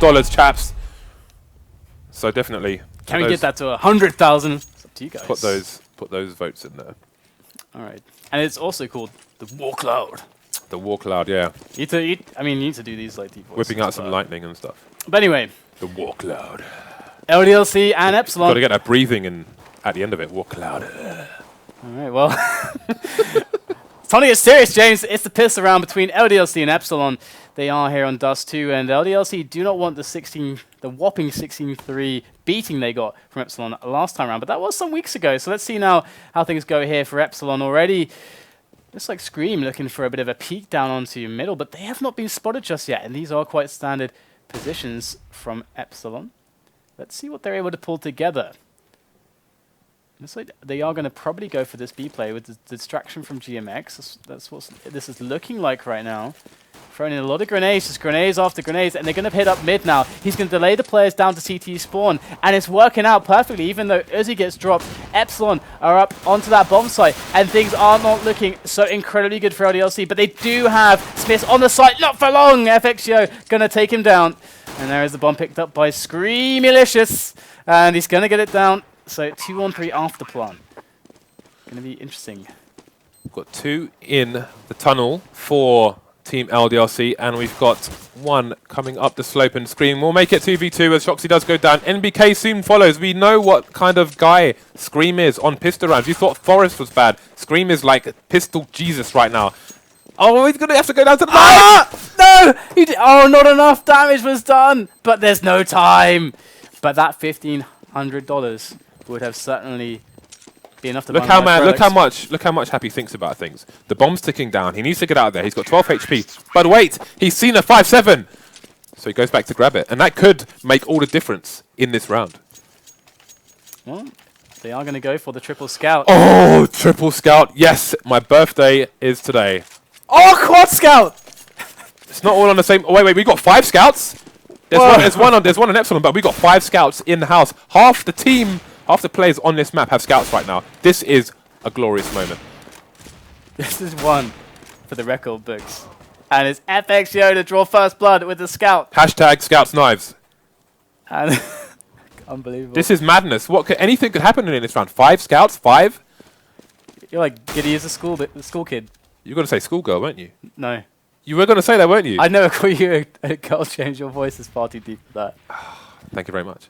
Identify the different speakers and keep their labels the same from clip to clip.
Speaker 1: $1,000, chaps. So definitely.
Speaker 2: Can we get that to 100,000? It's up to you guys.
Speaker 1: Put those votes in there.
Speaker 2: All right. And it's also called the War Cloud.
Speaker 1: The War Cloud, yeah.
Speaker 2: You need to do these like deep voices.
Speaker 1: Whipping out some lightning and stuff.
Speaker 2: But anyway.
Speaker 1: The War Cloud.
Speaker 2: LDLC and Epsilon.
Speaker 1: Got to get that breathing in at the end of it. War Cloud.
Speaker 2: All right, well. It's time to get serious, James. It's the piss around between LDLC and Epsilon. They are here on Dust 2, and LDLC do not want the whopping 16-3 beating they got from Epsilon last time around, but that was some weeks ago. So let's see now how things go here for Epsilon already. Looks like Scream looking for a bit of a peek down onto middle, but they have not been spotted just yet, and these are quite standard positions from Epsilon. Let's see what they're able to pull together. Looks like they are going to probably go for this B play with the distraction from GMX. That's what this is looking like right now. Throwing in a lot of grenades, just grenades after grenades, and they're going to hit up mid now. He's going to delay the players down to CT spawn, and it's working out perfectly. Even though Uzi gets dropped, Epsilon are up onto that bomb site, and things are not looking so incredibly good for LDLC, but they do have Smith on the site, not for long. FXO going to take him down, and there is the bomb picked up by Screamylicious, and he's going to get it down. So 2-on-3 after plant. Going to be interesting.
Speaker 1: We've got 2 in the tunnel for Team LDLC, and we've got 1 coming up the slope, and Scream will make it 2v2 as Shoxy does go down. NBK soon follows. We know what kind of guy Scream is on pistol rounds. You thought Forest was bad. Scream is like pistol Jesus right now. Oh, he's going to have to go down to the
Speaker 2: no! Oh, not enough damage was done, but there's no time. But that $1,500 would have certainly been enough to
Speaker 1: look how much Happy thinks about things. The bomb's ticking down. He needs to get out of there. He's got 12 HP. But wait, he's seen a 5-7. So he goes back to grab it. And that could make all the difference in this round.
Speaker 2: Well, they are going to go for the triple scout.
Speaker 1: Oh, triple scout. Yes, my birthday is today.
Speaker 2: Oh, quad scout.
Speaker 1: It's not all on the same. Oh, wait, we got 5 scouts. There's one on Epsilon, but we got 5 scouts in the house. Half the players on this map have scouts right now. This is a glorious moment.
Speaker 2: This is one for the record books. And it's FXO to draw first blood with the scout.
Speaker 1: Hashtag scouts knives.
Speaker 2: And unbelievable.
Speaker 1: This is madness. Anything could happen in this round. 5 scouts? 5?
Speaker 2: You're like giddy as a school kid.
Speaker 1: You were going to say schoolgirl, weren't you?
Speaker 2: No.
Speaker 1: You were going to say that, weren't you?
Speaker 2: I never call you a girl change. Your voice is far too deep for that.
Speaker 1: Thank you very much.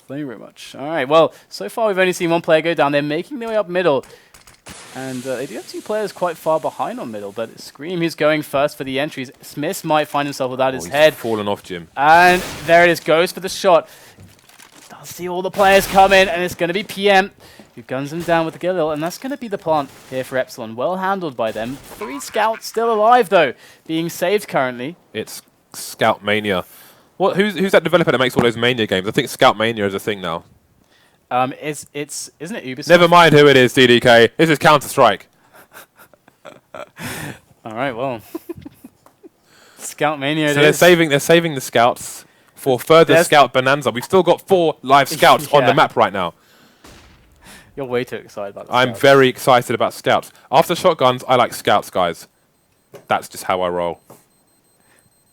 Speaker 2: Thank you very much. All right, well, so far we've only seen 1 player go down. They're making their way up middle. And they do have 2 players quite far behind on middle, but it's Scream who's going first for the entries. Smith might find himself without his head.
Speaker 1: Fallen off, Jim.
Speaker 2: And there it is, goes for the shot. Does see all the players come in, and it's going to be PM who guns him down with the Galil, and that's going to be the plant here for Epsilon. Well handled by them. 3 scouts still alive, though, being saved currently.
Speaker 1: It's Scout Mania. Who's that developer that makes all those Mania games? I think Scout Mania is a thing now.
Speaker 2: Isn't it Ubisoft?
Speaker 1: Never mind who it is, DDK. This is Counter-Strike.
Speaker 2: All right, well. Scout Mania
Speaker 1: so
Speaker 2: it is.
Speaker 1: They're saving the scouts for further scout bonanza. We've still got 4 live scouts on the map right now.
Speaker 2: You're way too excited about the
Speaker 1: I'm
Speaker 2: scouts.
Speaker 1: very excited about scouts. After shotguns, I like scouts, guys. That's just how I roll.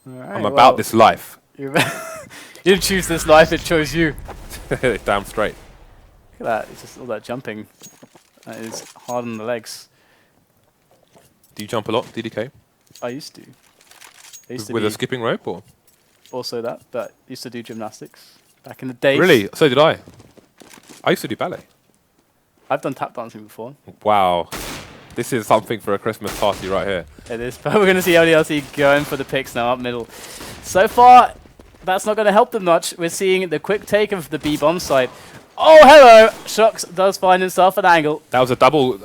Speaker 2: Right,
Speaker 1: I'm about this life.
Speaker 2: You didn't choose this life, it chose you.
Speaker 1: Damn straight.
Speaker 2: Look at that, it's just all that jumping. That is hard on the legs.
Speaker 1: Do you jump a lot, DDK?
Speaker 2: I used to.
Speaker 1: With a skipping rope, or?
Speaker 2: Also that, but used to do gymnastics back in the day.
Speaker 1: Really? So did I. I used to do ballet.
Speaker 2: I've done tap dancing before.
Speaker 1: Wow. This is something for a Christmas party right here.
Speaker 2: It is, but we're going to see LDLC going for the picks now up middle. So far, that's not going to help them much. We're seeing the quick take of the B bomb site. Oh, hello! Shox does find himself an angle.
Speaker 1: That was a double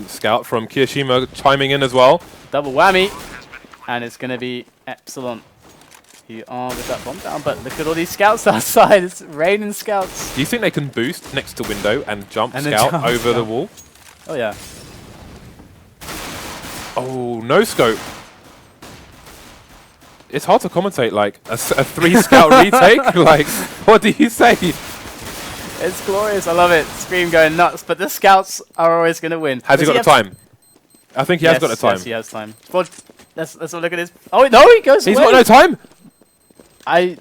Speaker 1: scout from Kiyoshima chiming in as well.
Speaker 2: Double whammy. And it's going to be Epsilon who are with that bomb down. But look at all these scouts outside. It's raining scouts.
Speaker 1: Do you think they can boost next to window and jump scout over the wall?
Speaker 2: Oh, yeah.
Speaker 1: Oh, no scope. It's hard to commentate like a 3 scout retake. Like, what do you say?
Speaker 2: It's glorious. I love it. Scream going nuts. But the scouts are always going to win.
Speaker 1: Has he got the time? I think he has got the time.
Speaker 2: Yes, he has time. Well, let's look at his. Oh, no, he goes
Speaker 1: He's
Speaker 2: away.
Speaker 1: got no time.
Speaker 2: I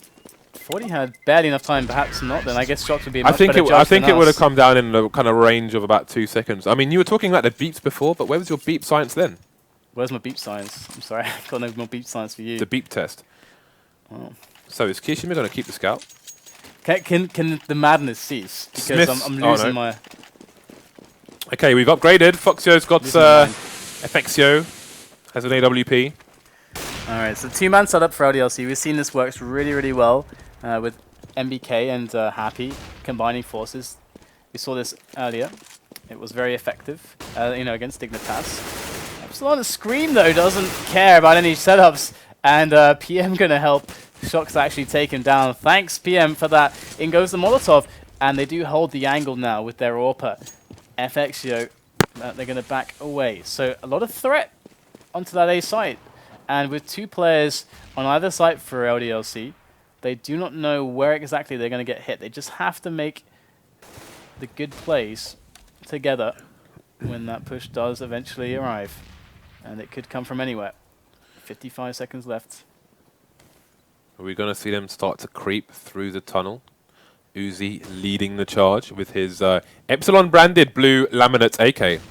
Speaker 2: thought he had barely enough time, perhaps not. Then I guess Shox would be a much
Speaker 1: I think
Speaker 2: better judge
Speaker 1: I think
Speaker 2: than
Speaker 1: it would have
Speaker 2: us.
Speaker 1: come down in a kind of range of about 2 seconds. I mean, you were talking about the beeps before, but where was your beep science then?
Speaker 2: Where's my beep science? I'm sorry, I've got no more beep science for you.
Speaker 1: The beep test.
Speaker 2: Oh.
Speaker 1: So is Kirishima going to keep the scout?
Speaker 2: Can the madness cease? Because
Speaker 1: Smith's-
Speaker 2: I'm losing
Speaker 1: no.
Speaker 2: my...
Speaker 1: Okay, we've upgraded. Foxio's got
Speaker 2: Losing my mind.
Speaker 1: FXio, has an AWP.
Speaker 2: Alright, so 2-man setup for LDLC. We've seen this works really, really well with MBK and Happy combining forces. We saw this earlier. It was very effective, against Dignitas. Epsilon Scream, though, doesn't care about any setups, and PM gonna help Shox actually take him down. Thanks, PM, for that. In goes the Molotov, and they do hold the angle now with their AWPer. FXio, they're gonna back away. So a lot of threat onto that A site. And with 2 players on either side for LDLC, they do not know where exactly they're going to get hit. They just have to make the good plays together when that push does eventually arrive. And it could come from anywhere. 55 seconds left.
Speaker 1: Are we going to see them start to creep through the tunnel? Uzi leading the charge with his Epsilon branded blue laminate AK.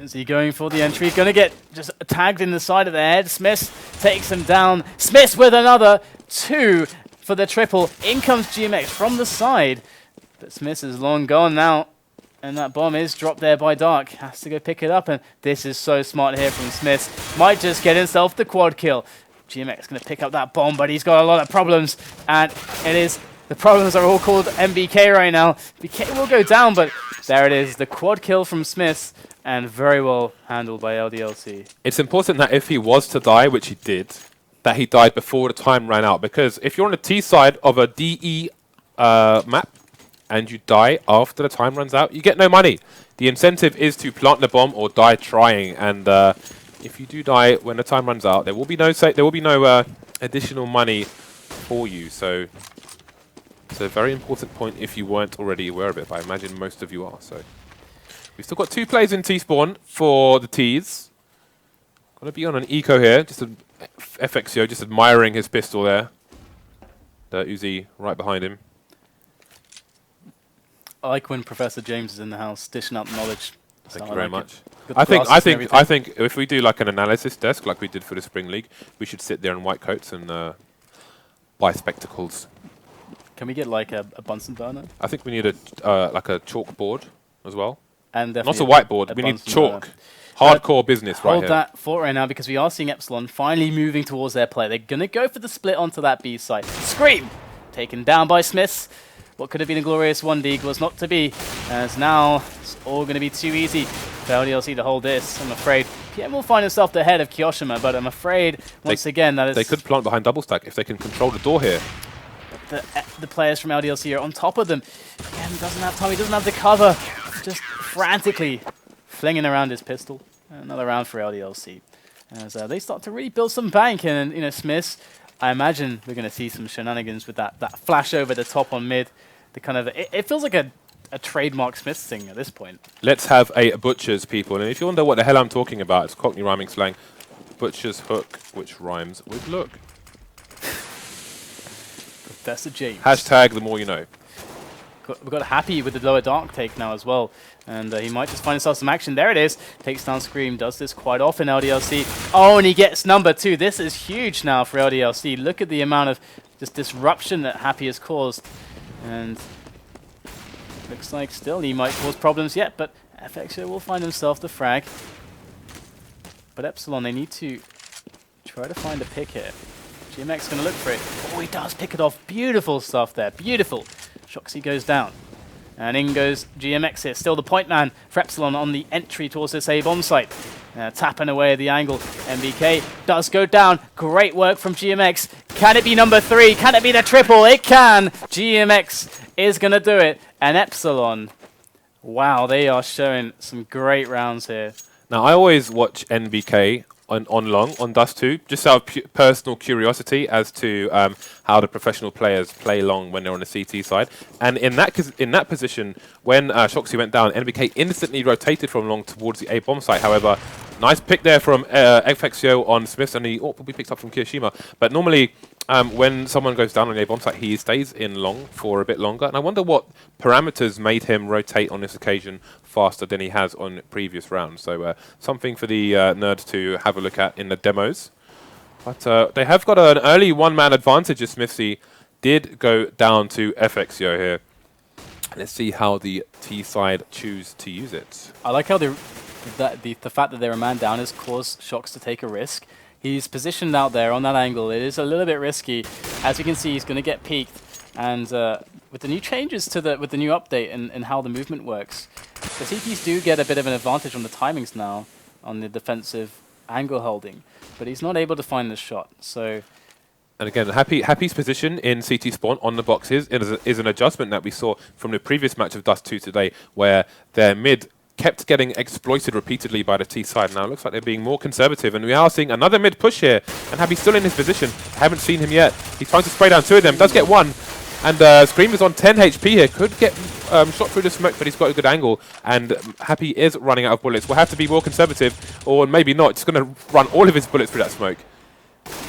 Speaker 2: Is he going for the entry? Going to get just tagged in the side of the head. Smith takes him down. Smith with another 2 for the triple. In comes GMX from the side. But Smith is long gone now. And that bomb is dropped there by Dark. Has to go pick it up. And this is so smart here from Smith. Might just get himself the quad kill. GMX going to pick up that bomb, but he's got a lot of problems. And it is... The problems are all called MBK right now. BK will go down, but there it is. The quad kill from Smith. And very well handled by LDLC.
Speaker 1: It's important that if he was to die, which he did, that he died before the time ran out. Because if you're on the T side of a DE map and you die after the time runs out, you get no money. The incentive is to plant the bomb or die trying. And if you do die when the time runs out, there will be no additional money for you. So it's a very important point if you weren't already aware of it. But I imagine most of you are. So. We've still got 2 players in T-spawn for the Ts. Gonna be on an eco here, just a FXO, just admiring his pistol there. The Uzi right behind him.
Speaker 2: I like when Professor James is in the house, dishing out knowledge.
Speaker 1: Thank you very much.
Speaker 2: I
Speaker 1: think if we do like an analysis desk, like we did for the Spring League, we should sit there in white coats and buy spectacles.
Speaker 2: Can we get like a Bunsen burner?
Speaker 1: I think we need a like a chalkboard as well.
Speaker 2: And
Speaker 1: not a whiteboard. We need chalk. Hardcore business right here.
Speaker 2: Hold that thought right now because we are seeing Epsilon finally moving towards their play. They're going to go for the split onto that B site. Scream! Taken down by Smith. What could have been a glorious 1D was not to be. As now it's all going to be too easy for LDLC to hold this, I'm afraid. PM will find himself the head of Kiyoshima, but I'm afraid once again that is...
Speaker 1: They could plant behind double stack if they can control the door here.
Speaker 2: The players from LDLC are on top of them. PM doesn't have time, he doesn't have the cover. Just frantically flinging around his pistol. Another round for LDLC. As they start to really build some bank. And, Smiths, I imagine we're going to see some shenanigans with that flash over the top on mid. The kind of it feels like a trademark Smiths thing at this point.
Speaker 1: Let's have a butcher's, people. And if you wonder what the hell I'm talking about, it's Cockney rhyming slang. Butcher's hook, which rhymes with look.
Speaker 2: That's a James.
Speaker 1: Hashtag the more you know.
Speaker 2: We've got Happy with the lower dark take now as well. And he might just find himself some action. There it is. Takes down Scream. Does this quite often, LDLC. Oh, and he gets number 2. This is huge now for LDLC. Look at the amount of just disruption that Happy has caused. And looks like still he might cause problems yet. But FXO will find himself the frag. But Epsilon, they need to try to find a pick here. GMX going to look for it. Oh, he does pick it off. Beautiful stuff there. Beautiful. Shoxy goes down. And in goes GMX here. Still the point man for Epsilon on the entry towards this A-bomb site. Tapping away at the angle. MBK does go down. Great work from GMX. Can it be number 3? Can it be the triple? It can. GMX is going to do it. And Epsilon, wow, they are showing some great rounds here.
Speaker 1: Now, I always watch NBK on long, on Dust 2, just out of personal curiosity as to how the professional players play long when they're on the CT side. And in that position, when Shoxy went down, NBK instantly rotated from long towards the A-bomb site. However, nice pick there from FXO on Smith, and he probably picked up from Kirishima. But normally, when someone goes down on a bomb site, he stays in long for a bit longer. And I wonder what parameters made him rotate on this occasion faster than he has on previous rounds. So something for the nerds to have a look at in the demos. But they have got an early one-man advantage as Smithy did go down to FXio here. Let's see how the T side choose to use it.
Speaker 2: I like how the fact that they're a man down has caused Shox to take a risk. He's positioned out there on that angle. It is a little bit risky. As you can see, he's going to get peeked. And with the new changes to with the new update and how the movement works, the CTs do get a bit of an advantage on the timings now on the defensive angle holding. But he's not able to find the shot. So.
Speaker 1: And again, Happy's position in CT spawn on the boxes is an adjustment that we saw from the previous match of Dust 2 today, where their mid kept getting exploited repeatedly by the T side. Now it looks like they're being more conservative, and we are seeing another mid push here, and Happy's still in his position. I haven't seen him yet. He's trying to spray down two of them, does get one, and Scream is on 10 HP here, could get shot through the smoke, but he's got a good angle, and Happy is running out of bullets. Will have to be more conservative, or maybe not, just going to run all of his bullets through that smoke.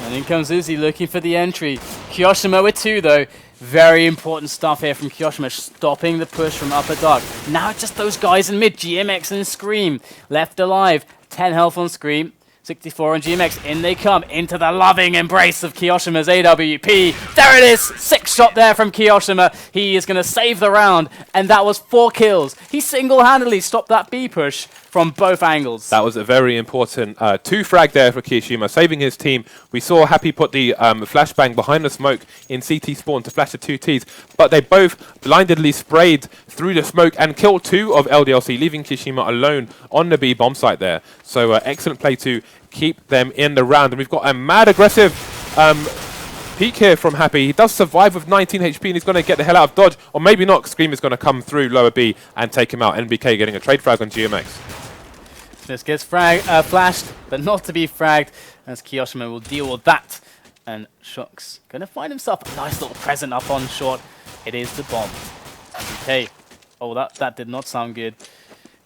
Speaker 2: And in comes Uzi looking for the entry. Kyoshima with two though. Very important stuff here from Kyoshima, stopping the push from Upper Dark. Now just those guys in mid, GMX and Scream, left alive. 10 health on Scream, 64 on GMX. In they come, into the loving embrace of Kiyoshima's AWP. There it is, 6 shot there from Kyoshima. He is going to save the round, and that was 4 kills. He single-handedly stopped that B push from both angles.
Speaker 1: That was a very important 2 frag there for Kyoshima, saving his team. We saw Happy put the flashbang behind the smoke in CT spawn to flash the 2 Ts, but they both blindedly sprayed through the smoke and killed 2 of LDLC, leaving Kyoshima alone on the B bomb site there. So excellent play to keep them in the round. And we've got a mad aggressive peek here from Happy. He does survive with 19 HP and he's going to get the hell out of dodge. Or maybe not. Scream is going to come through lower B and take him out. NBK getting a trade frag on GMX.
Speaker 2: This gets flashed, but not to be fragged, as Kyoshima will deal with that. And Shox going to find himself a nice little present up on short. It is the bomb. Okay. Oh, that did not sound good.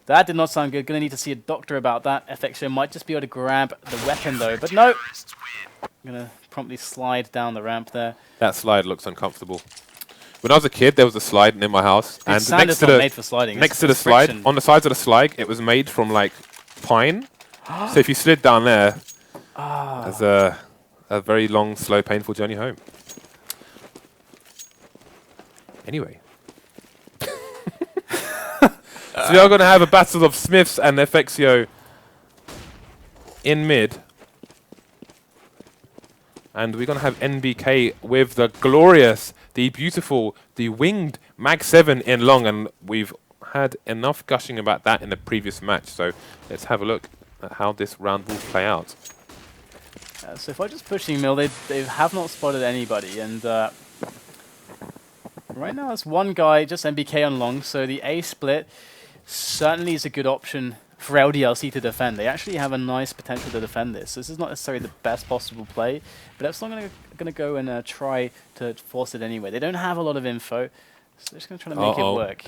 Speaker 2: That did not sound good. Going to need to see a doctor about that. FXO might just be able to grab the weapon, though. But no. I'm going to promptly slide down the ramp there.
Speaker 1: That slide looks uncomfortable. When I was a kid, there was a slide near my house. And
Speaker 2: next to the made for sliding.
Speaker 1: Next to the slide, on the sides of the slide, it was made from, like, pine. So if you slid down there, there's a very long, slow, painful journey home. Anyway. So we are going to have a battle of Smiths and FXio in mid. And we're going to have NBK with the glorious, the beautiful, the winged Mag 7 in long. And we've had enough gushing about that in the previous match. So let's have a look at how this round will play out.
Speaker 2: So if I just pushing mill, they have not spotted anybody. And right now it's one guy, just NBK on long. So the A split certainly is a good option for LDLC to defend. They actually have a nice potential to defend this. This is not necessarily the best possible play, but Epsilon going to go and try to force it anyway. They don't have a lot of info, so they're just going to try to make it work.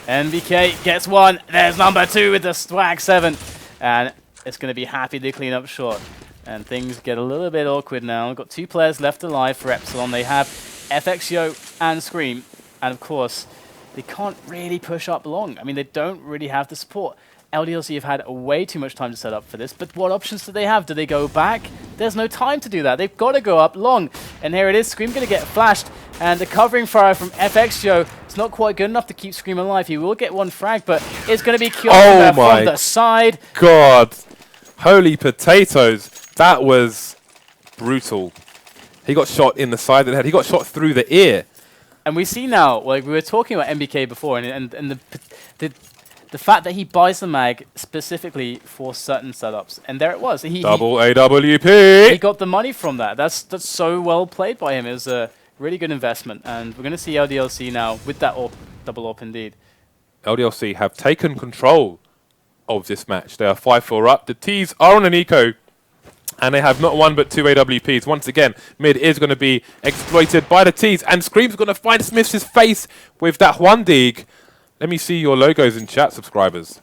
Speaker 2: NBK gets one. There's number 2 with the swag 7, and it's going to be Happy to clean up short. And things get a little bit awkward now. We've got 2 players left alive for Epsilon. They have FXio and Scream, and of course, they can't really push up long. I mean, they don't really have the support. LDLC have had way too much time to set up for this, but what options do they have? Do they go back? There's no time to do that. They've got to go up long. And here it is, Scream going to get flashed, and the covering fire from FXio is not quite good enough to keep Scream alive. He will get one frag, but it's going to be killed from the side.
Speaker 1: God, holy potatoes. That was brutal. He got shot in the side of the head. He got shot through the ear.
Speaker 2: And we see now, like we were talking about NBK before, and the fact that he buys the mag specifically for certain setups, and there it was.
Speaker 1: Double AWP.
Speaker 2: He got the money from that. That's so well played by him. It was a really good investment, and we're going to see LDLC now with that double AWP indeed.
Speaker 1: LDLC have taken control of this match. They are 5-4 up. The Ts are on an eco. And they have not 1 but 2 AWPs. Once again, mid is going to be exploited by the Ts. And Scream's going to find Smith's face with that 1 dig. Let me see your logos in chat, subscribers.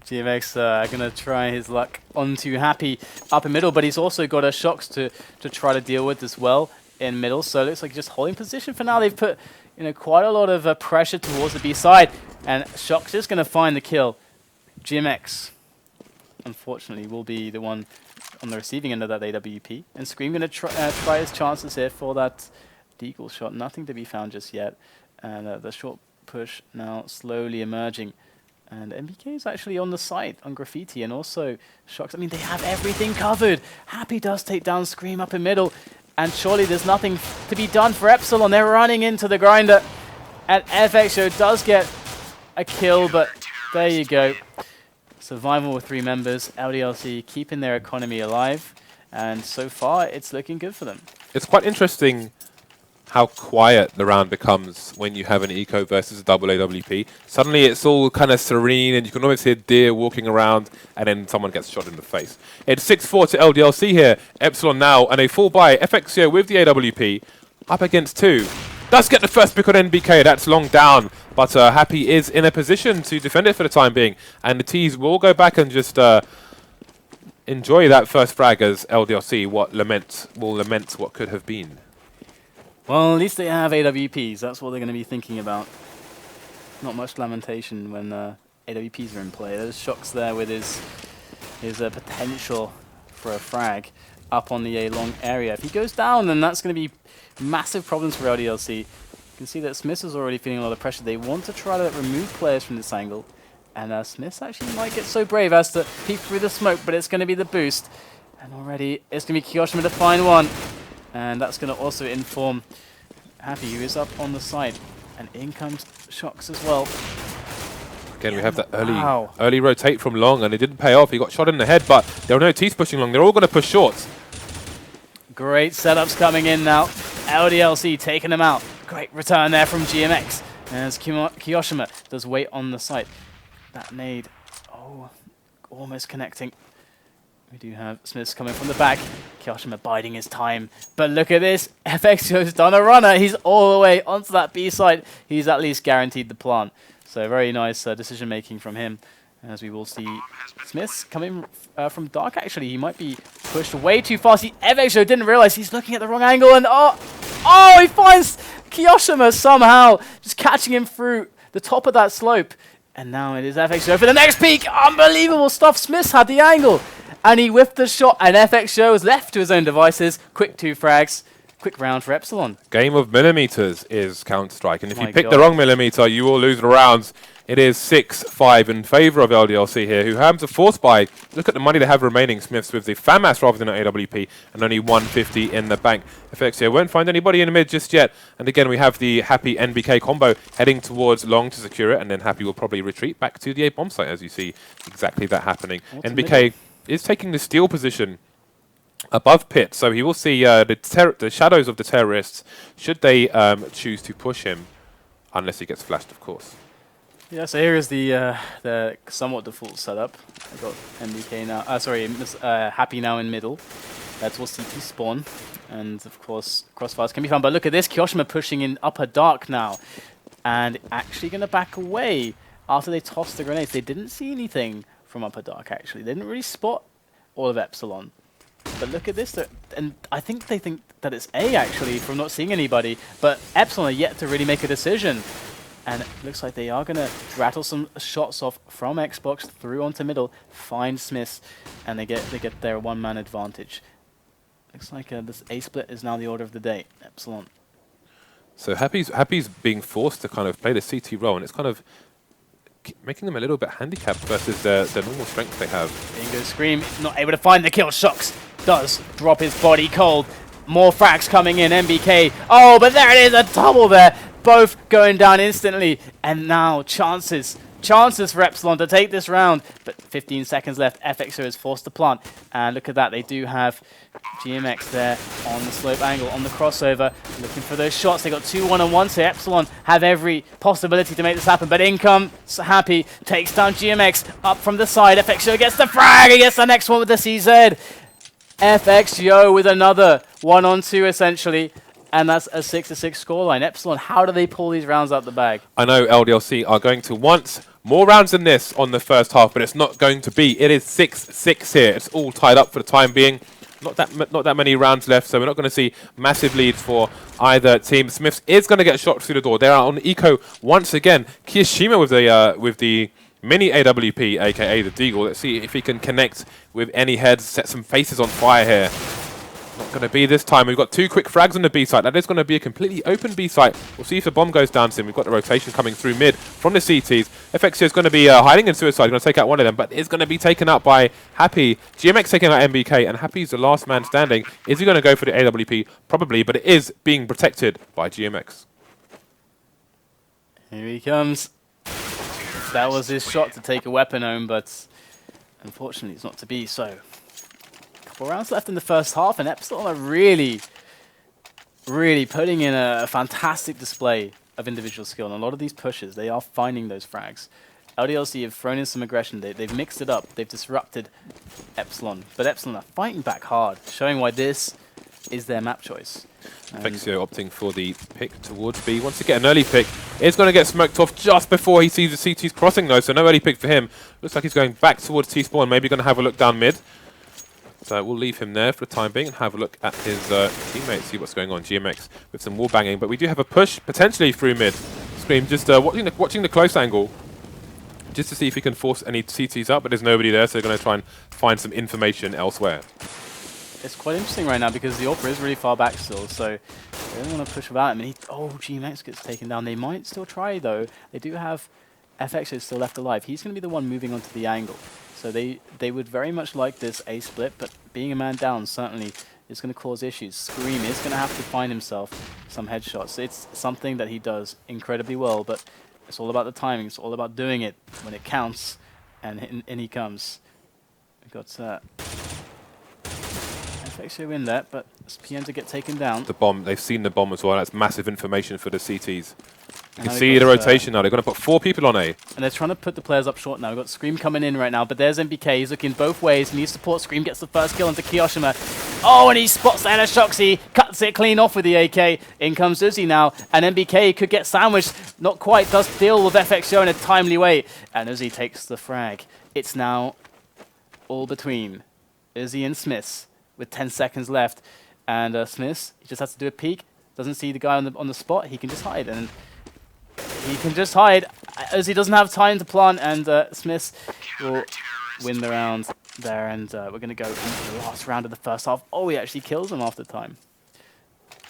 Speaker 2: GMX going to try his luck onto Happy up in middle, but he's also got a Shocks to try to deal with as well in middle. So it looks like just holding position for now. They've put quite a lot of pressure towards the B side, and Shocks is going to find the kill. GMX, unfortunately, will be the one on the receiving end of that AWP, and Scream going to try his chances here for that deagle shot. Nothing to be found just yet, and the short push now slowly emerging. And MBK is actually on the site on Graffiti, and also Shocks. I mean, they have everything covered. Happy does take down Scream up in middle, and surely there's nothing to be done for Epsilon. They're running into the grinder, and FXO does get a kill, but there you go. Survival with 3 members. LDLC keeping their economy alive, and so far it's looking good for them.
Speaker 1: It's quite interesting how quiet the round becomes when you have an eco versus a double AWP. Suddenly it's all kind of serene, and you can almost hear deer walking around, and then someone gets shot in the face. It's 6-4 to LDLC here. Epsilon now, and a full buy. FXO with the AWP up against 2. Does get the first pick on NBK. That's long down, but Happy is in a position to defend it for the time being, and the T's will go back and just enjoy that first frag as LDLC will lament what could have been.
Speaker 2: Well, at least they have AWPs. That's what they're going to be thinking about. Not much lamentation when AWPs are in play. There's Shocks there with his potential for a frag up on the A long area. If he goes down, then that's going to be massive problems for LDLC. You can see that Smith is already feeling a lot of pressure. They want to try to remove players from this angle, and Smith actually might get so brave as to peek through the smoke, but it's going to be the boost. And already it's going to be Kiyoshima to find one. And that's going to also inform Happy, who is up on the side. And in comes Shocks as well.
Speaker 1: Again, we have that early rotate from Long, and it didn't pay off. He got shot in the head, but there were no T's pushing Long. They're all going to push shorts.
Speaker 2: Great setups coming in now. LDLC taking them out. Great return there from GMX. As Kiyoshima does wait on the site. That nade, almost connecting. We do have Smiths coming from the back. Kiyoshima biding his time. But look at this. FXO's done a runner. He's all the way onto that B side. He's at least guaranteed the plant. So very nice decision making from him. As we will see Smiths coming from dark, actually. He might be pushed way too fast. FXO didn't realize he's looking at the wrong angle. And he finds Kiyoshima somehow. Just catching him through the top of that slope. And now it is FXO for the next peak. Unbelievable stuff. Smiths had the angle. And he whiffed the shot, and FXO is left to his own devices. Quick 2 frags. Quick round for Epsilon.
Speaker 1: Game of millimeters is Counter-Strike, and if you pick the wrong millimeter, you will lose the rounds. It is 6-5 in favor of LDLC here, who happens to force buy. Look at the money they have remaining, Smiths, with the FAMAS rather than an AWP, and only 150 in the bank. FXO won't find anybody in the mid just yet. And again, we have the Happy NBK combo heading towards Long to secure it, and then Happy will probably retreat back to the A bomb site, as you see exactly that happening. NBK is taking the steal position above Pit, so he will see the shadows of the terrorists should they choose to push him, unless he gets flashed, of course.
Speaker 2: Yeah, so here is the somewhat default setup. I've got MBK now, Happy now in middle. That's what CT spawn, and of course crossfires can be found. But look at this, Kiyoshima pushing in upper dark now, and actually going to back away after they tossed the grenades. They didn't see anything from upper dark, actually. They didn't really spot all of Epsilon. But look at this, and I think they think that it's A, actually, from not seeing anybody. But Epsilon are yet to really make a decision. And it looks like they are going to rattle some shots off from Xbox through onto middle, find Smiths, and they get their one-man advantage. Looks like this A split is now the order of the day. Epsilon.
Speaker 1: So Happy's being forced to kind of play the CT role, and it's kind of making them a little bit handicapped versus the normal strength they have.
Speaker 2: Bingo Scream, not able to find the kill. Shocks does drop his body cold. More frags coming in, MBK. Oh, but there it is, a double there. Both going down instantly. And now chances for Epsilon to take this round. But 15 seconds left. FXO is forced to plant. And look at that, they do have GMX there on the slope angle, on the crossover, looking for those shots. They got 2 1-on-1, so Epsilon have every possibility to make this happen. But in comes Happy, takes down GMX up from the side. FXO gets the frag, he gets the next one with the CZ. FXO with another 1-on-2 essentially. And that's a 6-6 scoreline. Epsilon, how do they pull these rounds out the bag?
Speaker 1: I know LDLC are going to want more rounds than this on the first half, but it's not going to be. It is 6-6 here. It's all tied up for the time being. Not that many rounds left, so we're not going to see massive leads for either team. Smiths is going to get shot through the door. They are on eco once again. Kiyashima with the mini AWP, aka the Deagle. Let's see if he can connect with any heads, set some faces on fire here. Not going to be this time. We've got 2 quick frags on the B site. That is going to be a completely open B site. We'll see if the bomb goes down soon. We've got the rotation coming through mid from the CTs. FACEIT is going to be hiding in suicide. Going to take out one of them, but is going to be taken out by Happy. GMX taking out MBK, and Happy's the last man standing. Is he going to go for the AWP? Probably, but it is being protected by GMX.
Speaker 2: Here he comes. That was his shot to take a weapon home, but unfortunately it's not to be so. 4 rounds left in the first half, and Epsilon are really putting in a fantastic display of individual skill. And a lot of these pushes, they are finding those frags. LDLC have thrown in some aggression. They've mixed it up. They've disrupted Epsilon. But Epsilon are fighting back hard, showing why this is their map choice.
Speaker 1: FACEIT opting for the pick towards B. Wants to get an early pick. Is going to get smoked off just before he sees the CTs crossing, though, so no early pick for him. Looks like he's going back towards T-spawn, maybe going to have a look down mid. So we'll leave him there for the time being and have a look at his teammates, see what's going on. GMX with some wall banging, but we do have a push potentially through mid. Scream just watching the close angle, just to see if he can force any CTs up, but there's nobody there, so they're going to try and find some information elsewhere.
Speaker 2: It's quite interesting right now because the AWPer is really far back still, so they don't want to push without him. And GMX gets taken down. They might still try, though. They do have FX still left alive. He's going to be the one moving onto the angle. So they would very much like this A split, but being a man down certainly is going to cause issues. Scream is going to have to find himself some headshots. It's something that he does incredibly well, but it's all about the timing. It's all about doing it when it counts, and in he comes. We've got FX win that, but it's PM to get taken down.
Speaker 1: The bomb, they've seen the bomb as well. That's massive information for the CTs. You can see the rotation now. They're going to put 4 people on A.
Speaker 2: And they're trying to put the players up short now. We've got Scream coming in right now, but there's MBK. He's looking both ways. Needs support. Scream gets the first kill into Kiyoshima. Oh, and he spots that Shoxy. Cuts it clean off with the AK. In comes Uzi now. And MBK could get sandwiched. Not quite. Does deal with FXO in a timely way. And Uzi takes the frag. It's now all between Uzi and Smiths with 10 seconds left. And Smiths, he just has to do a peek. Doesn't see the guy on the spot. He can just hide. And he can just hide as he doesn't have time to plant, and Smiths will win the round there. And we're going to go into the last round of the first half. Oh, he actually kills them after time.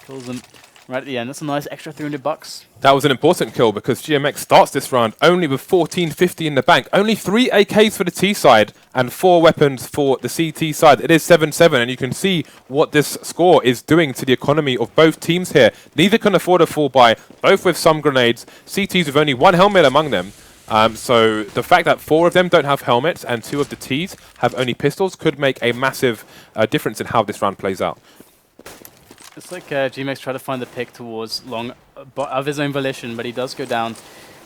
Speaker 2: Kills them right at the end. That's a nice extra $300.
Speaker 1: That was an important kill because GMX starts this round only with 1450 in the bank. Only 3 AKs for the T side and 4 weapons for the CT side. It is 7-7, and you can see what this score is doing to the economy of both teams here. Neither can afford a full buy, both with some grenades. CTs with only 1 helmet among them. So the fact that 4 of them don't have helmets and 2 of the Ts have only pistols could make a massive difference in how this round plays out.
Speaker 2: It's like GMX tried to find the pick towards long of his own volition, but he does go down.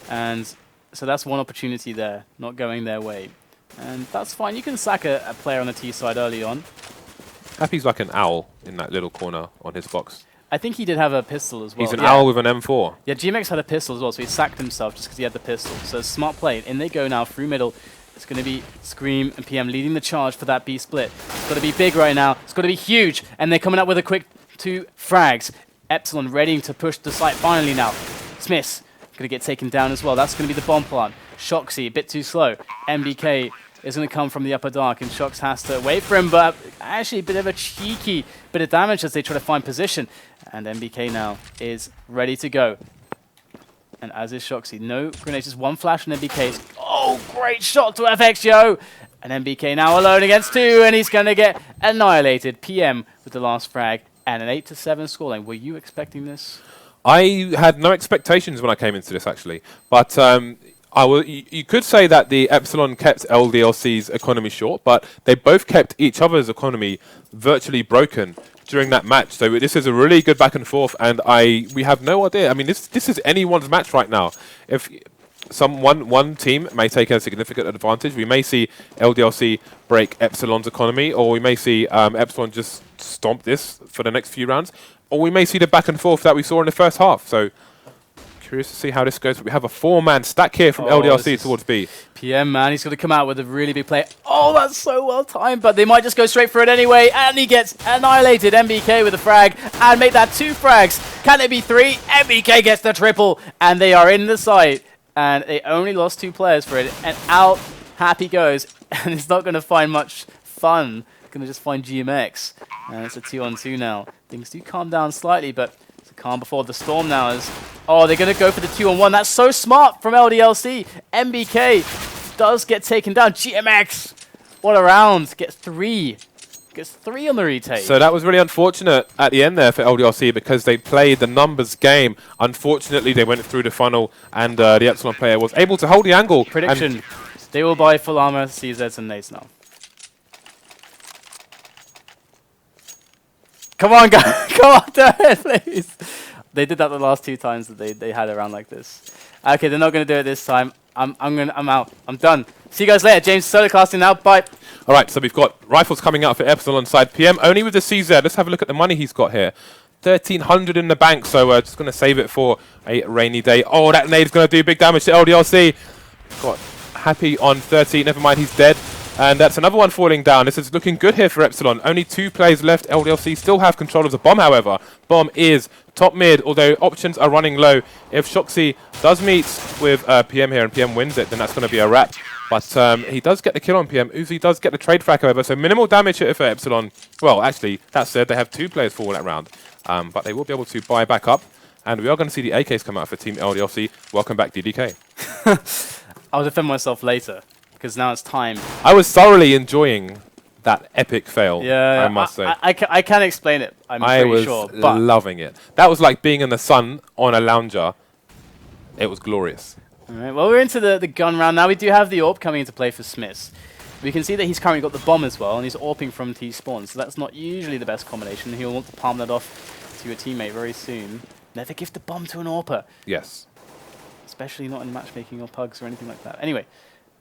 Speaker 2: And so that's one opportunity there, not going their way. And that's fine. You can sack a player on the T side early on.
Speaker 1: Happy's like an owl in that little corner on his box.
Speaker 2: I think he did have a pistol as well.
Speaker 1: He's an owl with an M4.
Speaker 2: Yeah, GMX had a pistol as well, so he sacked himself just because he had the pistol. So smart play. In they go now through middle. It's going to be Scream and PM leading the charge for that B split. It's got to be big right now. It's got to be huge. And they're coming up with a quick 2 frags. Epsilon ready to push the site finally now. Smiths going to get taken down as well. That's going to be the bomb plant. Shoxy, a bit too slow. MBK is going to come from the upper dark, and Shox has to wait for him, but actually a bit of a cheeky bit of damage as they try to find position. And MBK now is ready to go. And as is Shoxy. No grenades, just 1 flash on MBK. Oh, great shot to FXO! And MBK now alone against 2, and he's going to get annihilated. PM with the last frag. And an 8-7 scoreline. Were you expecting this?
Speaker 1: I had no expectations when I came into this, actually. But you could say that the Epsilon kept LDLC's economy short, but they both kept each other's economy virtually broken during that match. So this is a really good back and forth, and we have no idea. I mean, this is anyone's match right now. If one team may take a significant advantage, we may see LDLC break Epsilon's economy, or we may see Epsilon just stomp this for the next few rounds, or we may see the back and forth that we saw in the first half. So Curious to see how this goes. We have a 4-man stack here from LDLC towards B.
Speaker 2: PM, man, he's going to come out with a really big play. Oh, that's so well timed, but they might just go straight for it anyway, and he gets annihilated. MBK with a frag, and make that 2 frags. Can it be 3? MBK gets the triple, and they are in the site, and they only lost 2 players for it, and out Happy goes, and it's not going to find much fun. Going to just find GMX, and it's a 2-on-2 now. Things do calm down slightly, but it's a calm before the storm now. Oh, they're going to go for the 2-on-1. That's so smart from LDLC. MBK does get taken down. GMX, what a round. Gets 3. Gets 3 on the retake.
Speaker 1: So that was really unfortunate at the end there for LDLC because they played the numbers game. Unfortunately, they went through the funnel, and the Epsilon player was able to hold the angle.
Speaker 2: Prediction, they will buy full armor, CZs, and nades now. Come on, guys. Come on, do it, please. They did that the last 2 times that they had a round like this. Okay, they're not going to do it this time. I'm out. I'm done. See you guys later. James, solo casting now. Bye.
Speaker 1: All right, so we've got rifles coming out for Epsilon side. PM only with the CZ. Let's have a look at the money he's got here. 1,300 in the bank, so just going to save it for a rainy day. Oh, that nade's going to do big damage to LDLC. Got Happy on 30. Never mind, he's dead. And that's another one falling down. This is looking good here for Epsilon. Only 2 players left. LDLC still have control of the bomb, however. Bomb is top mid, although options are running low. If Shoxy does meet with PM here and PM wins it, then that's going to be a wrap. But he does get the kill on PM. Uzi does get the trade frag, however, so minimal damage here for Epsilon. Well, actually, that said, they have 2 players fall that round. But they will be able to buy back up. And we are going to see the AKs come out for Team LDLC. Welcome back, DDK.
Speaker 2: I'll defend myself later, because now it's time.
Speaker 1: I was thoroughly enjoying that epic fail,
Speaker 2: yeah,
Speaker 1: I must say.
Speaker 2: I can't explain it, I'm pretty sure.
Speaker 1: I was loving it. That was like being in the sun on a lounger. It was glorious.
Speaker 2: All right, well, we're into the gun round now. We do have the AWP coming into play for Smiths. We can see that he's currently got the bomb as well, and he's AWPing from T-spawn, so that's not usually the best combination. He'll want to palm that off to a teammate very soon. Never give the bomb to an AWPer.
Speaker 1: Yes.
Speaker 2: Especially not in matchmaking or pugs or anything like that. Anyway,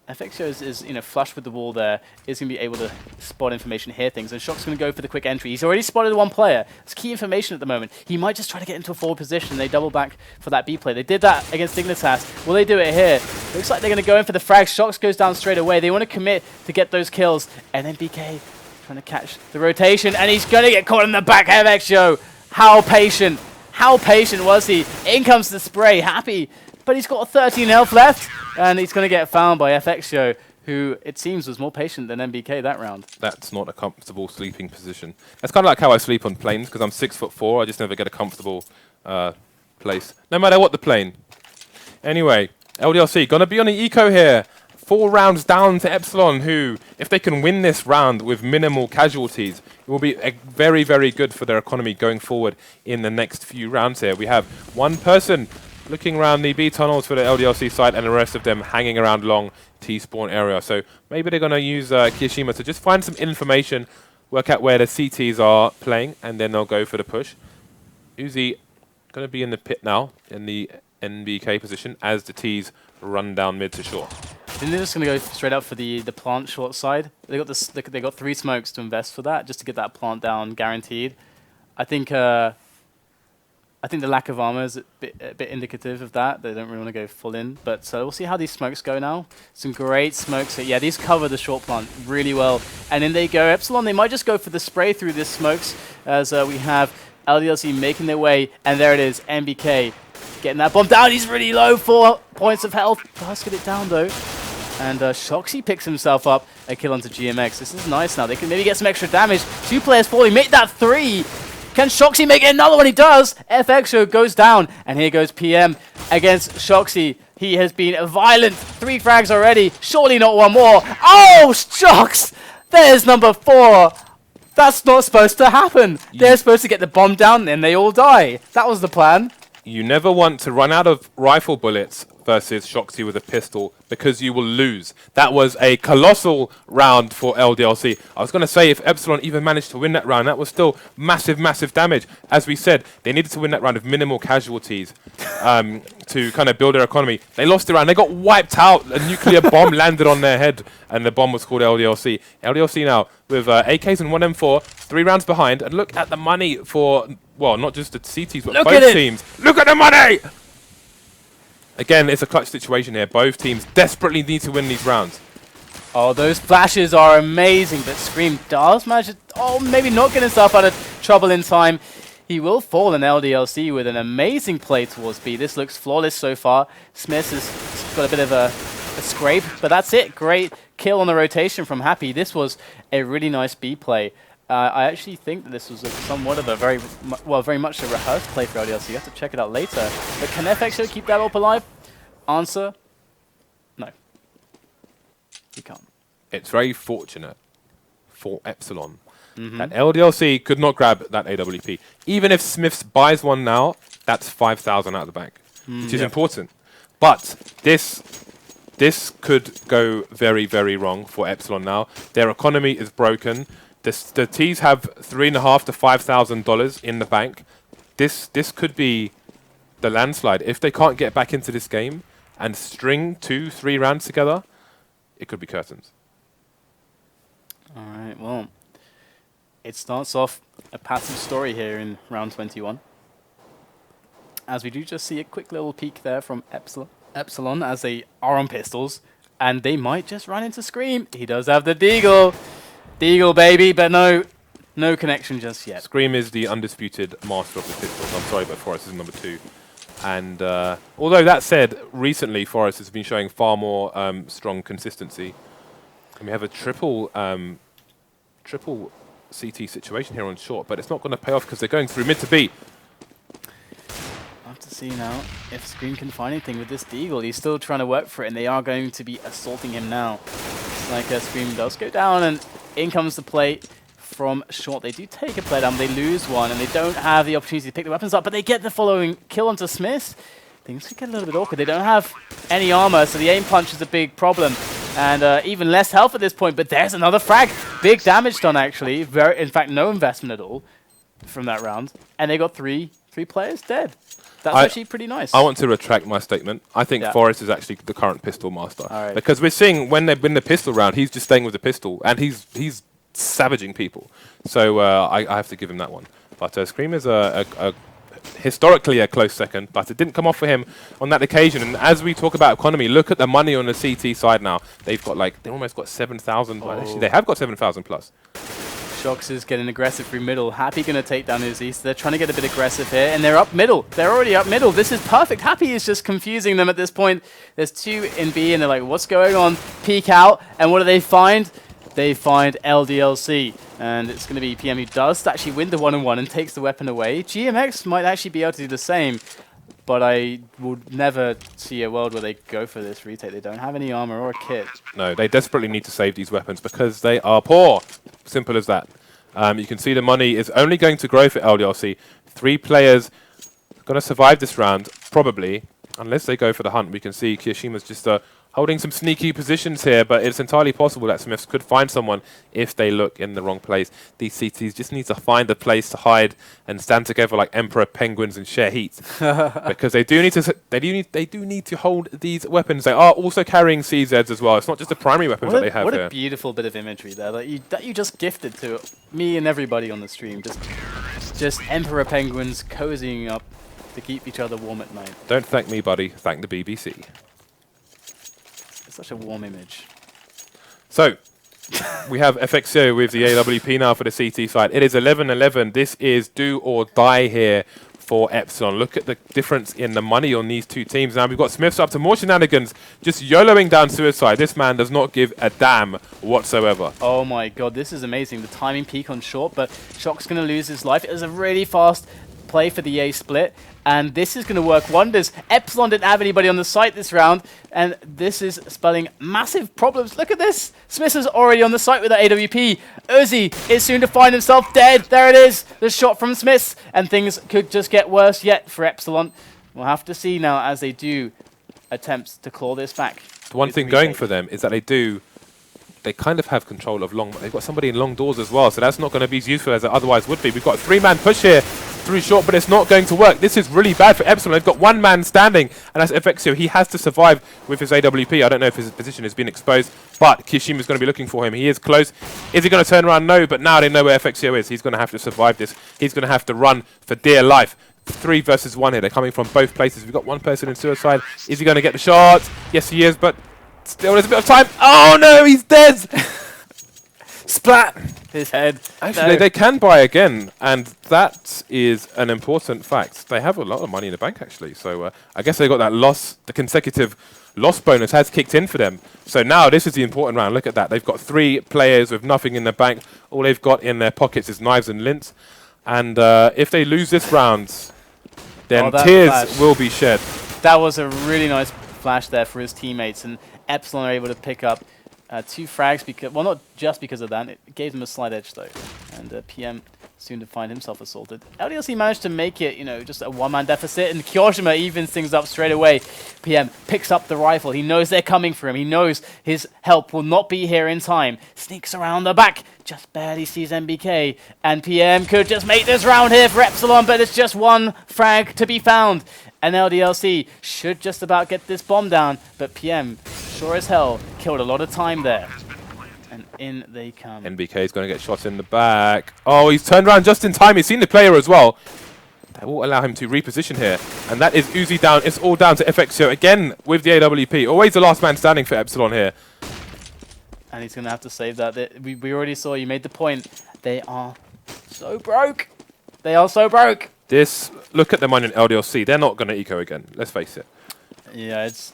Speaker 2: FXO is flush with the wall there, is going to be able to spot information, hear things, and Shock's going to go for the quick entry. He's already spotted 1 player. It's key information at the moment. He might just try to get into a forward position. They double back for that B play. They did that against Dignitas. Will they do it here? Looks like they're going to go in for the frag. Shocks goes down straight away. They want to commit to get those kills. And then BK trying to catch the rotation, and he's going to get caught in the back. FXO, how patient? How patient was he? In comes the spray. Happy. But he's got 13 health left, and he's going to get found by FXO, who it seems was more patient than MBK that round.
Speaker 1: That's not a comfortable sleeping position. That's kind of like how I sleep on planes, because I'm 6'4". I just never get a comfortable place, no matter what the plane. Anyway, LDLC going to be on an eco here. 4 rounds down to Epsilon, who, if they can win this round with minimal casualties, it will be very, very good for their economy going forward in the next few rounds here. We have 1 person looking around the B tunnels for the LDLC side, and the rest of them hanging around long T-spawn area. So maybe they're going to use Kiyashima to just find some information, work out where the CTs are playing, and then they'll go for the push. Uzi going to be in the pit now, in the NBK position, as the Ts run down mid to short.
Speaker 2: I think they're just going to go straight up for the plant short side. They got this. They got 3 smokes to invest for that, just to get that plant down guaranteed. I think the lack of armor is a bit indicative of that. They don't really want to go full in. But we'll see how these smokes go now. Some great smokes. Yeah, these cover the short plant really well. And in they go. Epsilon, they might just go for the spray through these smokes, as we have LDLC making their way. And there it is, MBK getting that bomb down. He's really low, 4 points of health. Does get it down, though. And Shoxy picks himself up a kill onto GMX. This is nice now. They can maybe get some extra damage. 2 players falling. Make that 3. Can Shoxy make it another one? He does. FXO goes down. And here goes PM against Shoxy. He has been violent. 3 frags already. Surely not 1 more. Oh, Shox! There's number 4. That's not supposed to happen. They're supposed to get the bomb down and they all die. That was the plan.
Speaker 1: You never want to run out of rifle bullets versus Shoxy with a pistol, because you will lose. That was a colossal round for LDLC. I was going to say, if Epsilon even managed to win that round, that was still massive, massive damage. As we said, they needed to win that round with minimal casualties to kind of build their economy. They lost the round. They got wiped out. A nuclear bomb landed on their head, and the bomb was called LDLC. LDLC now with AKs and 1M4, 3 rounds behind. And look at the money for, well, not just the CTs, but both teams. Look at the money! Again, it's a clutch situation here. Both teams desperately need to win these rounds.
Speaker 2: Oh, those flashes are amazing, but Scream does manage to, maybe not get himself out of trouble in time. He will fall in LDLC with an amazing play towards B. This looks flawless so far. Smith has got a bit of a scrape, but that's it. Great kill on the rotation from Happy. This was a really nice B play. I actually think that this was somewhat of a very much a rehearsed play for LDLC. You have to check it out later. But can FXO keep that up alive? Answer, no. You can't.
Speaker 1: It's very fortunate for Epsilon that LDLC could not grab that AWP. Even if Smiths buys one now, that's 5,000 out of the bank, which is important. But this could go very, very wrong for Epsilon now. Their economy is broken. The T's have $3,500 to $5,000 in the bank. This could be the landslide. If they can't get back into this game and string 2-3 rounds together, it could be curtains.
Speaker 2: All right, well, it starts off a passive story here in round 21. As we do just see a quick little peek there from Epsilon as they are on pistols, and they might just run into Scream. He does have the Deagle. Deagle, baby, but no connection just yet.
Speaker 1: Scream is the undisputed master of the pistols. I'm sorry, but Forrest is number 2. And although that said, recently Forrest has been showing far more strong consistency. And we have a triple CT situation here on short, but it's not going to pay off because they're going through mid to B.
Speaker 2: We'll have to see now if Scream can find anything with this Deagle. He's still trying to work for it, and they are going to be assaulting him now. It's like Scream does go down, and in comes the play from short. They do take a play down, they lose one, and they don't have the opportunity to pick the weapons up, but they get the following kill onto Smith. Things could get a little bit awkward. They don't have any armor, so the aim punch is a big problem. And even less health at this point, but there's another frag. Big damage done, actually. In fact, no investment at all from that round. And they got three players dead. That's actually pretty nice.
Speaker 1: I want to retract my statement. I think Forrest is actually the current pistol master.
Speaker 2: Right.
Speaker 1: Because we're seeing when they win the pistol round, he's just staying with the pistol, and he's savaging people. So I have to give him that one. But Scream is historically a close second, but it didn't come off for him on that occasion. And as we talk about economy, look at the money on the CT side now. They've got they almost got 7,000. Well, actually, they have got 7,000 plus.
Speaker 2: Shox is getting aggressive through middle. Happy going to take down his East. They're trying to get a bit aggressive here, and they're up middle. They're already up middle. This is perfect. Happy is just confusing them at this point. There's 2 in B, and they're like, what's going on? Peek out, and what do they find? They find LDLC, and it's going to be PM who does actually win the 1-on-1 and takes the weapon away. GMX might actually be able to do the same, but I would never see a world where they go for this retake. They don't have any armor or a kit.
Speaker 1: No, they desperately need to save these weapons because they are poor. Simple as that. You can see the money is only going to grow for LDLC. 3 players going to survive this round, probably, unless they go for the hunt. We can see Kiyoshima's just holding some sneaky positions here, but it's entirely possible that Smiths could find someone if they look in the wrong place. These CTs just need to find a place to hide and stand together like emperor penguins and share heat, because they do need to hold these weapons. They are also carrying CZs as well. It's not just the primary weapons that they have.
Speaker 2: What
Speaker 1: here.
Speaker 2: a beautiful bit of imagery there that you just gifted to me and everybody on the stream. Just emperor penguins cozying up to keep each other warm at night.
Speaker 1: Don't thank me, buddy. Thank the BBC.
Speaker 2: Such a warm image.
Speaker 1: So, we have FXO with the AWP now for the CT side. It is 11-11. This is do or die here for Epsilon. Look at the difference in the money on these 2 teams. Now we've got Smiths up to more shenanigans, just YOLOing down suicide. This man does not give a damn whatsoever.
Speaker 2: Oh my god, this is amazing. The timing peak on short, but Shock's going to lose his life. It was a really fast play for the A split, and this is going to work wonders. Epsilon didn't have anybody on the site this round, and this is spelling massive problems. Look at this. Smith is already on the site with the AWP. Uzi is soon to find himself dead. There it is. The shot from Smith, and things could just get worse yet for Epsilon. We'll have to see now as they do attempt to claw this back.
Speaker 1: The one thing going for them is that they kind of have control of long. They've got somebody in long doors as well, so that's not going to be as useful as it otherwise would be. We've got a 3-man push here through short, but it's not going to work. This is really bad for Epsilon. They've got 1 man standing, and that's FXO. He has to survive with his AWP. I don't know if his position has been exposed, but Kishima's going to be looking for him. He is close. Is he going to turn around? No, but now they know where FXO is. He's going to have to survive this. He's going to have to run for dear life. 3 versus 1 here. They're coming from both places. We've got one person in suicide. Is he going to get the shot? Yes, he is, but still there's a bit of time. Oh no, he's dead!
Speaker 2: Splat! His head.
Speaker 1: Actually, they can buy again, and that is an important fact. They have a lot of money in the bank, actually. So I guess they got that loss, the consecutive loss bonus has kicked in for them. So now this is the important round. Look at that. They've got 3 players with nothing in the bank. All they've got in their pockets is knives and lints. And if they lose this round, then tears will be shed.
Speaker 2: That was a really nice flash there for his teammates, and Epsilon are able to pick up 2 frags because, well, not just because of that. It gave them a slight edge though, and PM soon to find himself assaulted. LDLC managed to make it, you know, just a 1-man deficit, and Kyoshima evens things up straight away. PM picks up the rifle. He knows they're coming for him. He knows his help will not be here in time. Sneaks around the back, just barely sees MBK, and PM could just make this round here for Epsilon, but it's just 1 frag to be found. And LDLC should just about get this bomb down, but PM, sure as hell, killed a lot of time there. And in they come.
Speaker 1: NBK is going to get shot in the back. Oh, he's turned around just in time. He's seen the player as well. That will allow him to reposition here. And that is Uzi down. It's all down to FXO again with the AWP. Always the last man standing for Epsilon here.
Speaker 2: And he's going to have to save that. We already saw, you made the point. They are so broke. They are so broke.
Speaker 1: This, look at the money in LDLC. They're not going to eco again. Let's face it.
Speaker 2: Yeah, it's...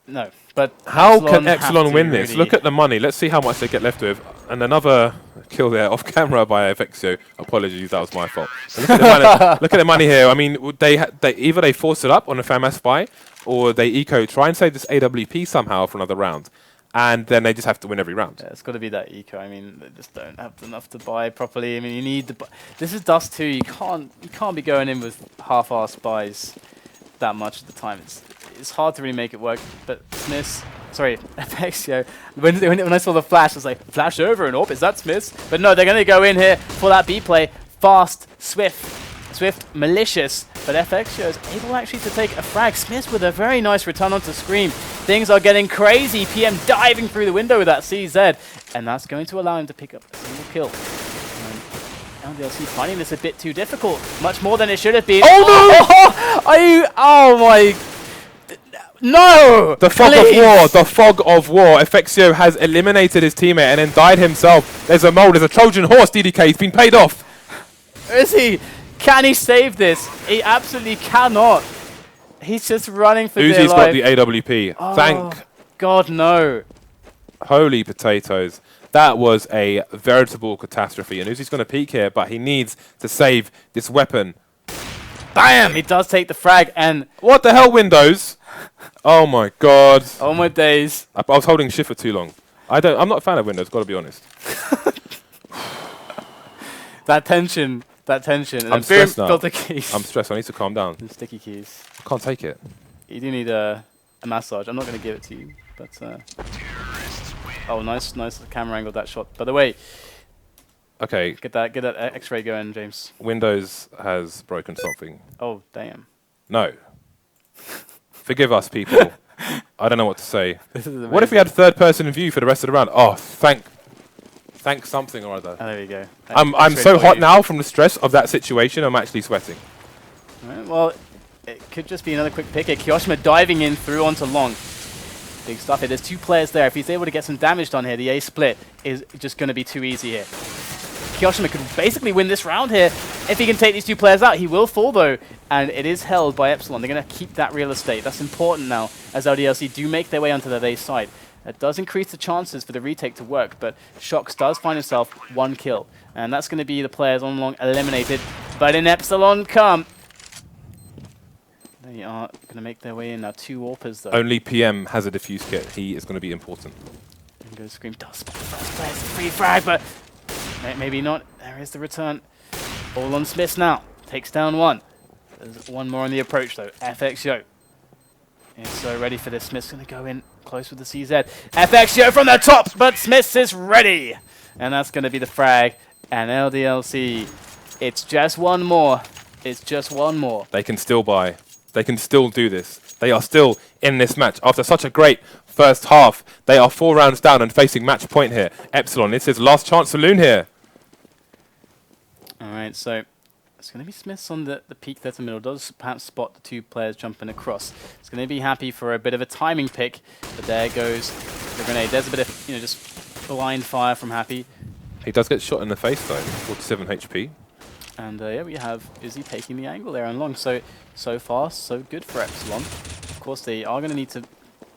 Speaker 2: No, but...
Speaker 1: How can Epsilon win this? Look at the money. Let's see how much they get left with. And another kill there off camera by FXO. Apologies, that was my fault. Look at, the money, look at the money here. I mean, they either they force it up on a FAMAS buy, or they eco, try and save this AWP somehow for another round. And then they just have to win every round.
Speaker 2: Yeah, it's got to be that eco. I mean, they just don't have enough to buy properly. I mean, you need the... This is Dust 2. You can't be going in with half-assed buys that much at the time. It's hard to really make it work. But Smiths... Sorry, FXO. When I saw the flash, I was like, flash over and is that Smiths? But no, they're going to go in here for that B play. Fast, swift, malicious. But FXO is able actually to take a frag. Smiths with a very nice return onto Scream. Things are getting crazy. PM diving through the window with that CZ. And that's going to allow him to pick up a single kill. LDLC finding this a bit too difficult. Much more than it should have been.
Speaker 1: Oh no!
Speaker 2: Are you... Oh my... No!
Speaker 1: The fog of war. The fog of war. FXO has eliminated his teammate and then died himself. There's a mole. There's a Trojan horse, DDK. He's been paid off.
Speaker 2: Is he? Can he save this? He absolutely cannot. He's just running for dear life.
Speaker 1: Uzi's got the AWP.
Speaker 2: Oh,
Speaker 1: Thank
Speaker 2: God, no.
Speaker 1: Holy potatoes. That was a veritable catastrophe. And Uzi's going to peek here, but he needs to save this weapon.
Speaker 2: Bam! He does take the frag, and...
Speaker 1: What the hell, Windows? Oh my God.
Speaker 2: Oh my days.
Speaker 1: I was holding shift for too long. I'm not a fan of Windows, got to be honest.
Speaker 2: That tension. And
Speaker 1: I'm stressed now.
Speaker 2: filter keys.
Speaker 1: I'm stressed. I need to calm down.
Speaker 2: And sticky keys.
Speaker 1: I can't take it.
Speaker 2: You do need a massage. I'm not going to give it to you, but... Oh, nice camera angle, that shot. By the way...
Speaker 1: Okay.
Speaker 2: Get that X-ray going, James.
Speaker 1: Windows has broken something.
Speaker 2: Oh, damn.
Speaker 1: No. Forgive us, people. I don't know what to say. What if we had third-person view for the rest of the round? Oh, thank something or other.
Speaker 2: Oh, there we go.
Speaker 1: I'm so hot now from the stress of that situation. I'm actually sweating.
Speaker 2: Right, well, it could just be another quick pick here. Kyoshima diving in through onto long. Big stuff here. There's 2 players there. If he's able to get some damage done here, the A split is just going to be too easy here. Kyoshima could basically win this round here. If he can take these 2 players out, he will fall though. And it is held by Epsilon. They're going to keep that real estate. That's important now as LDLC do make their way onto their A side. That does increase the chances for the retake to work, but Shox does find himself 1 kill. And that's going to be the players on long eliminated. But in Epsilon come. They are going to make their way in now. 2 AWPers though.
Speaker 1: Only PM has a diffuse kit. He is going to be important.
Speaker 2: And goes Scream. Does spot the first player. It's a free frag, but maybe not. There is the return. All on Smiths now. Takes down 1. There's 1 more on the approach though. FXO is so ready for this. Smith's going to go in close with the CZ. FXO from the top, but Smiths is ready. And that's going to be the frag. And LDLC, it's just 1 more. It's just 1 more.
Speaker 1: They can still buy. They can still do this. They are still in this match. After such a great first half, they are 4 rounds down and facing match point here. Epsilon, this is last chance saloon here.
Speaker 2: All right, so It's going to be Smiths on the peak there to middle. Does perhaps spot the 2 players jumping across. It's going to be happy for a bit of a timing pick, but there goes the grenade. There's a bit of, just blind fire from Happy.
Speaker 1: He does get shot in the face though, 47 HP.
Speaker 2: And yeah, we have Izzy taking the angle there on long. So far, so good for Epsilon. Of course, they are going to need to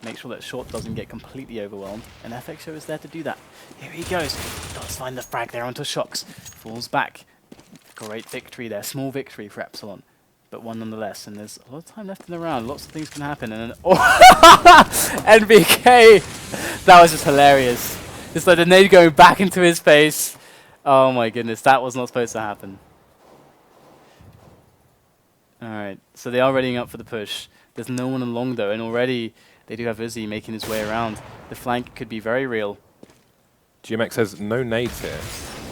Speaker 2: make sure that short doesn't get completely overwhelmed. And FXO is there to do that. Here he goes. Does find the frag there onto Shocks. Falls back. Great victory there. Small victory for Epsilon, but one nonetheless. And there's a lot of time left in the round. Lots of things can happen. And then, NBK! That was just hilarious. It's like the nade going back into his face. Oh my goodness, that was not supposed to happen. Alright, so they are readying up for the push. There's no one along though, and already they do have Izzy making his way around. The flank could be very real.
Speaker 1: GMX has no nades here.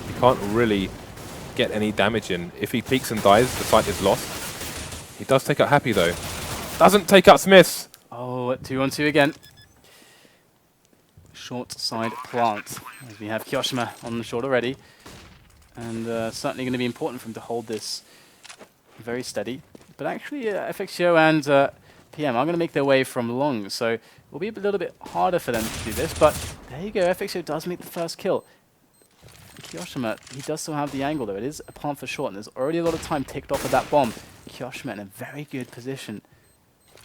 Speaker 1: He can't really get any damage in. If he peeks and dies, the site is lost. He does take out Happy though. Doesn't take out Smiths.
Speaker 2: Oh, 2-on-2 again. Short side plant. As we have Kyoshima on the short already. And certainly going to be important for him to hold this very steady. But actually, FXO and PM are going to make their way from long, so it will be a little bit harder for them to do this. But there you go, FXO does make the first kill. Kyoshima, he does still have the angle though. It is a plant for short, and there's already a lot of time ticked off of that bomb. Kyoshima in a very good position.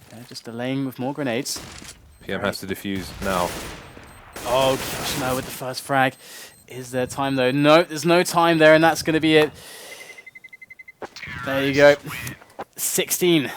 Speaker 2: They're just delaying with more grenades.
Speaker 1: PM has to defuse now.
Speaker 2: Oh, Kyoshima with the first frag. Is there time though? No, there's no time there, and that's going to be it. There you go. 16.